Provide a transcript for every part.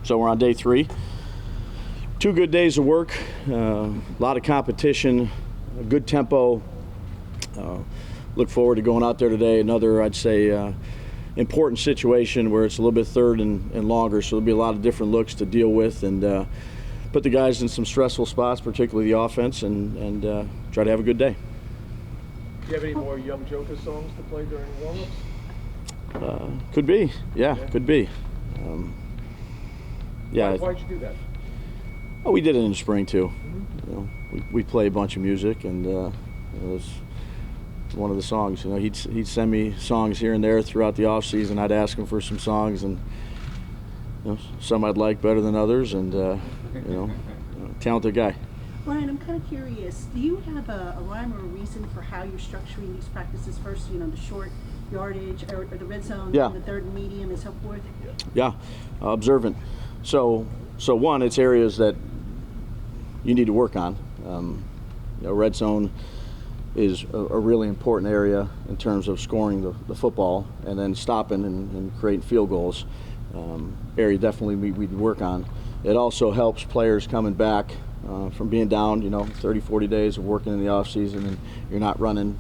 So we're on day 3. 2 good days of work, a lot of competition, a good tempo. Look forward to going out there today. Another, I'd say, important situation where it's a little bit third and longer, so there'll be a lot of different looks to deal with and put the guys in some stressful spots, particularly the offense, and try to have a good day. Do you have any more Young Joker songs to play during warm-ups? Could be, yeah, could be. Yeah. Why'd you do that? Oh, we did it in the spring too. We play a bunch of music, and it was one of the songs. He'd send me songs here and there throughout the off season. I'd ask him for some songs, and some I'd like better than others, and talented guy. Brian, I'm kind of curious. Do you have a rhyme or a reason for how you're structuring these practices? First, the short yardage or the red zone, yeah. The third and medium, and so forth. Yeah, observant. So one, it's areas that you need to work on. Red zone is a really important area in terms of scoring the football and then stopping and creating field goals. Area definitely we'd work on. It also helps players coming back from being down, 30, 40 days of working in the off season, and you're not running,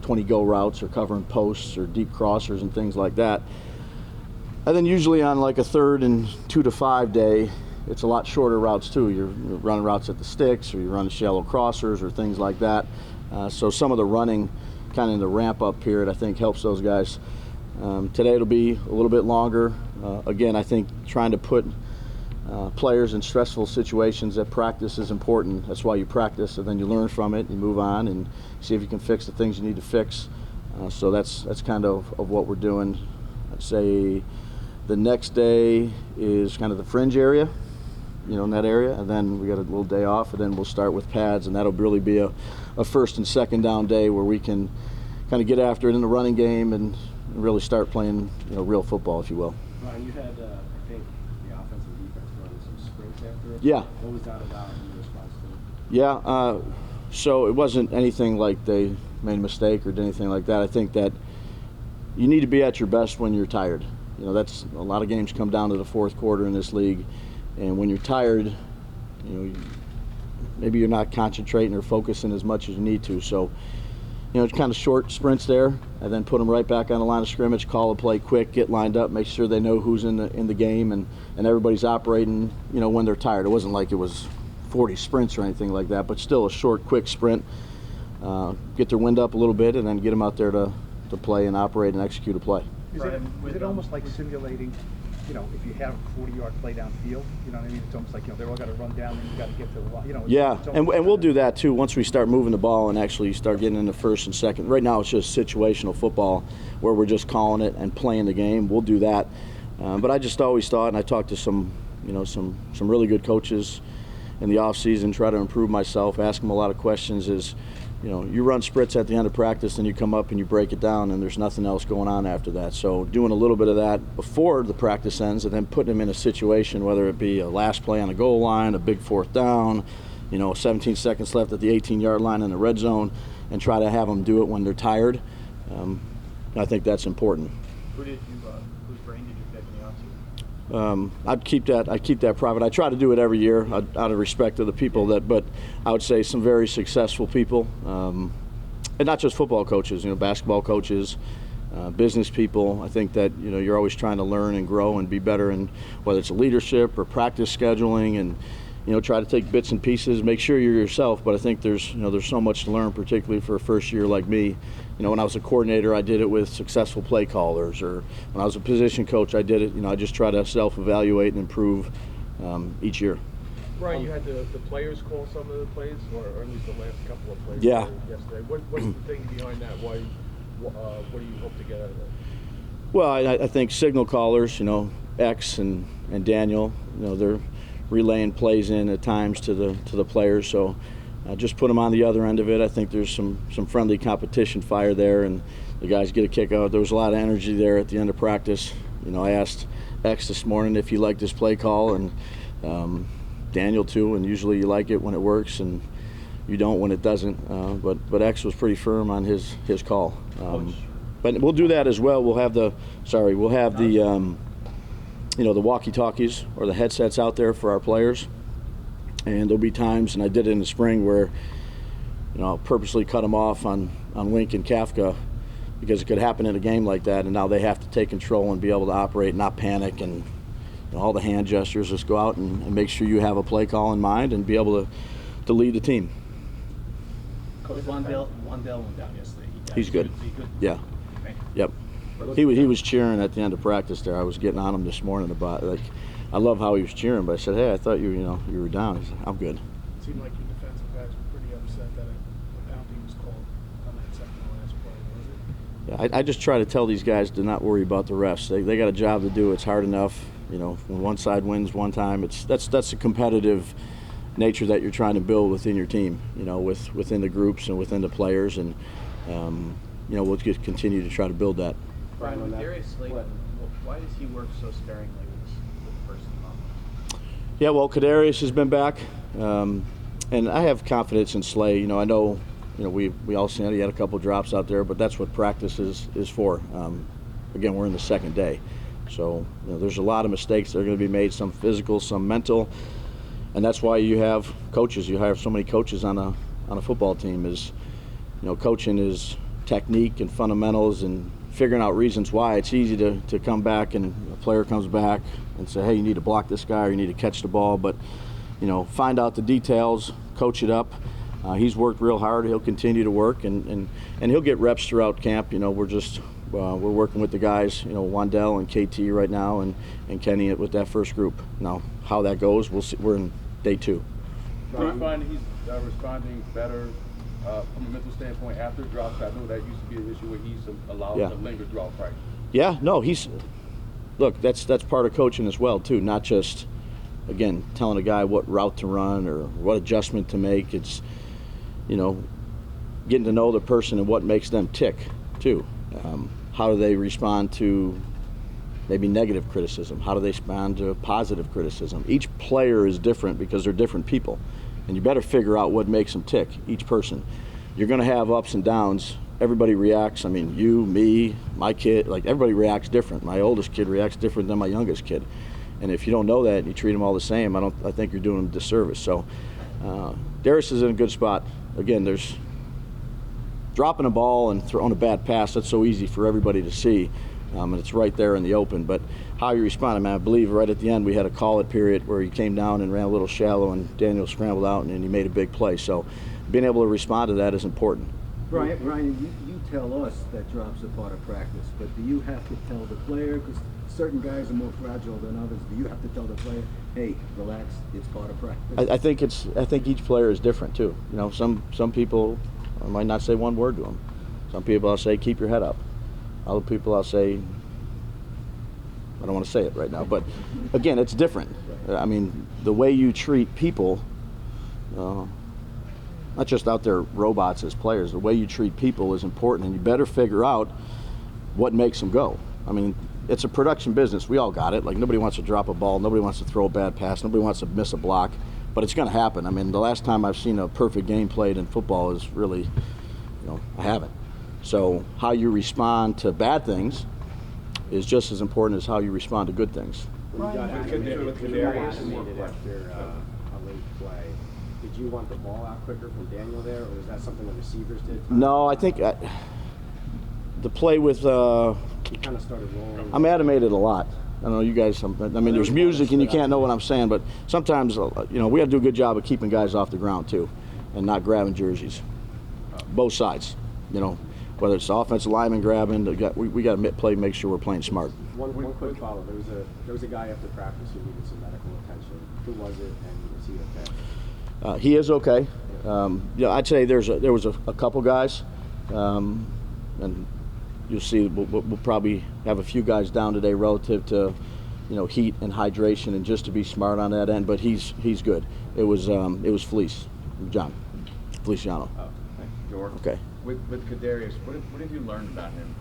20 go routes or covering posts or deep crossers and things like that. And then usually on like a 3rd and 2 to 5 day, it's a lot shorter routes too. You're running routes at the sticks, or you're running shallow crossers or things like that. So some of the running kind of in the ramp up period, I think, helps those guys. Today it'll be a little bit longer. Again, I think trying to put players in stressful situations at practice is important. That's why you practice, and then you learn from it, you move on and see if you can fix the things you need to fix. So that's kind of what we're doing. I'd say the next day is kind of the fringe area, in that area, and then we got a little day off, and then we'll start with pads, and that'll really be a 1st and 2nd down day where we can kind of get after it in the running game and really start playing real football, if you will. Ryan, you had I think the offense and defense running some sprints after it. Yeah. What was that about in response to it? Yeah, so it wasn't anything like they made a mistake or did anything like that. I think that you need to be at your best when you're tired. That's a lot of games come down to the 4th quarter in this league, and when you're tired, maybe you're not concentrating or focusing as much as you need to. So, it's kind of short sprints there, and then put them right back on the line of scrimmage, call a play quick, get lined up, make sure they know who's in the game, and everybody's operating, when they're tired. It wasn't like it was 40 sprints or anything like that, but still a short, quick sprint. Get their wind up a little bit, and then get them out there to play and operate and execute a play. Is it almost like simulating, if you have a 40-yard play downfield, you know what I mean? It's almost like, they're all got to run down and you got to get to the line, Yeah, and we'll do that too once we start moving the ball and actually start getting into 1st and 2nd. Right now it's just situational football where we're just calling it and playing the game. We'll do that. But I just always thought, and I talked to some really good coaches in the off season, try to improve myself, ask them a lot of questions, is you run sprints at the end of practice and you come up and you break it down and there's nothing else going on after that. So doing a little bit of that before the practice ends, and then putting them in a situation, whether it be a last play on the goal line, a big 4th down, 17 seconds left at the 18-yard line in the red zone, and try to have them do it when they're tired. I think that's important. Whose brain did you pick in the offseason? I'd keep that private. I try to do it every year out of respect to the people but I would say some very successful people, and not just football coaches, basketball coaches, business people. I think that you're always trying to learn and grow and be better, in whether it's leadership or practice scheduling, and try to take bits and pieces, make sure you're yourself. But I think there's so much to learn, particularly for a first year like me. When I was a coordinator, I did it with successful play callers, or when I was a position coach, I did it. I just try to self-evaluate and improve each year. Brian, you had the players call some of the plays, or at least the last couple of plays. Yeah. Yesterday. What's the thing behind that? What do you hope to get out of that? Well, I think signal callers, X and Daniel, they're relaying plays in at times to the players. So just put them on the other end of it. I think there's some friendly competition fire there, and the guys get a kick out. There was a lot of energy there at the end of practice. I asked X this morning if he liked his play call, and Daniel too, and usually you like it when it works and you don't when it doesn't. But X was pretty firm on his call. But we'll do that as well. We'll have the the walkie-talkies or the headsets out there for our players. And there'll be times, and I did it in the spring, where I'll purposely cut them off on Link and Kafka, because it could happen in a game like that, and now they have to take control and be able to operate, not panic, and all the hand gestures. Just go out and make sure you have a play call in mind and be able to lead the team. Coach Wandell went down yesterday. He's good. He good? Yeah. Yep. He was cheering at the end of practice there. I was getting on him this morning about, like, I love how he was cheering, but I said, hey, I thought you were down. He said, I'm good. It seemed like your defensive backs were pretty upset that a penalty was called on that second to last play, was it? Yeah, I just try to tell these guys to not worry about the refs. They got a job to do. It's hard enough. When one side wins one time, that's a competitive nature that you're trying to build within your team, within the groups and within the players, and we'll just continue to try to build that. Brian, with Kadarius, why does he work so sparingly with the first team? Yeah, well, Kadarius has been back, and I have confidence in Slay. I know, we all seen he had a couple drops out there, but that's what practice is for. Again, we're in the second day, so there's a lot of mistakes that are going to be made, some physical, some mental, and that's why you have coaches. You hire so many coaches on a football team. Is coaching is technique and fundamentals and figuring out reasons why. It's easy to come back and a player comes back and say, hey, you need to block this guy or you need to catch the ball, but find out the details, coach it up. He's worked real hard. He'll continue to work, and he'll get reps throughout camp. We're working with the guys, Wandell and KT right now, and Kenny with that first group. Now, how that goes, we'll see. We're in day 2. Do you find he's responding better from a mental standpoint after drops? I know that used to be an issue where he's allowed to linger throughout practice. Yeah, no, look, that's part of coaching as well too, not just, again, telling a guy what route to run or what adjustment to make. It's getting to know the person and what makes them tick too. How do they respond to maybe negative criticism? How do they respond to positive criticism? Each player is different because they're different people, and you better figure out what makes them tick, each person. You're going to have ups and downs. Everybody reacts. I mean, you, me, my kid, like, everybody reacts different. My oldest kid reacts different than my youngest kid. And if you don't know that and you treat them all the same, I think you're doing them a disservice. So Darius is in a good spot. Again, there's dropping a ball and throwing a bad pass. That's so easy for everybody to see, and it's right there in the open. But how you respond, I believe right at the end we had a call-it period where he came down and ran a little shallow, and Daniel scrambled out and he made a big play. So being able to respond to that is important. Brian, you tell us that drops are part of practice, but do you have to tell the player, because certain guys are more fragile than others, do you have to tell the player, hey, relax, it's part of practice? I think each player is different too. Some people, I might not say one word to them. Some people I'll say, keep your head up. Other people I'll say, I don't want to say it right now, but again, it's different. The way you treat people, not just out there robots as players, the way you treat people is important, and you better figure out what makes them go. It's a production business. We all got it. Like, nobody wants to drop a ball, nobody wants to throw a bad pass, nobody wants to miss a block, but it's going to happen. The last time I've seen a perfect game played in football is really, I haven't. So how you respond to bad things is just as important as how you respond to good things. When you got animated after a late play, did you want the ball out quicker from Daniel there, or was that something the receivers did? No, I think the play with he kind of started rolling. I'm animated a lot. I don't know, you guys, there's music and you can't know what I'm saying, but sometimes, we have to do a good job of keeping guys off the ground too and not grabbing jerseys. Both sides, whether it's the offensive lineman grabbing, we got to make sure we're playing smart. One quick follow. There was a guy after practice who needed some medical attention. Who was it, and was he okay? He is okay. I'd say there was a couple guys, and you'll see we'll probably have a few guys down today relative to heat and hydration, and just to be smart on that end. But he's good. It was Feliciano. Oh, thank you, George. Okay. With Kadarius, what have you learned about him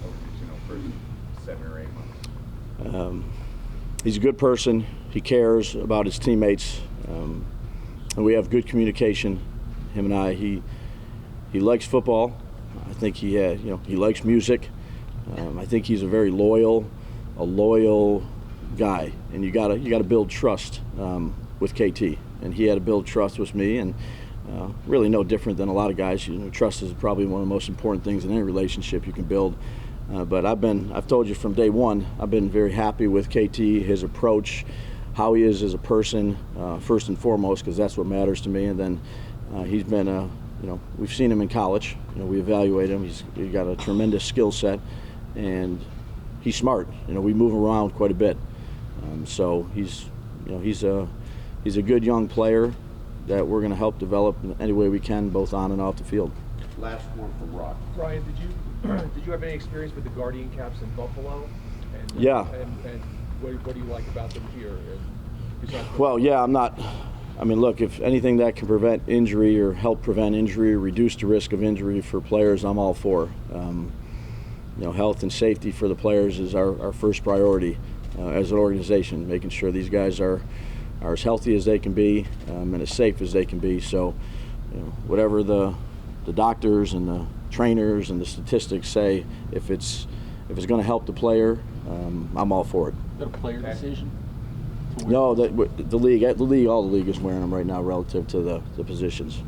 over these first 7 or 8 months? He's a good person. He cares about his teammates, and we have good communication. Him and I. He likes football. I think he likes music. I think he's a very loyal guy, and you gotta build trust with KT, and he had to build trust with me, and really no different than a lot of guys. You know, trust is probably one of the most important things in any relationship you can build. But I've told you from day one, I've been very happy with KT, his approach, how he is as a person, first and foremost, because that's what matters to me. And then he's been you know, we've seen him in college. You know, we evaluate him. He's got a tremendous skill set, and he's smart. You know, we move him around quite a bit. So he's a good young player that we're going to help develop in any way we can, both on and off the field. Last one from Rock. Brian, did you have any experience with the Guardian Caps in Buffalo? And, Yeah. And what do you like about them here? Well, yeah, I mean, look, if anything that can prevent injury or help prevent injury or reduce the risk of injury for players, I'm all for. You know, health and safety for the players is our first priority as an organization, making sure these guys are as healthy as they can be and as safe as they can be. So, you know, whatever the doctors and the trainers and the statistics say, if it's going to help the player, I'm all for it. Is that a player decision? No, the league, all the league is wearing them right now relative to the positions.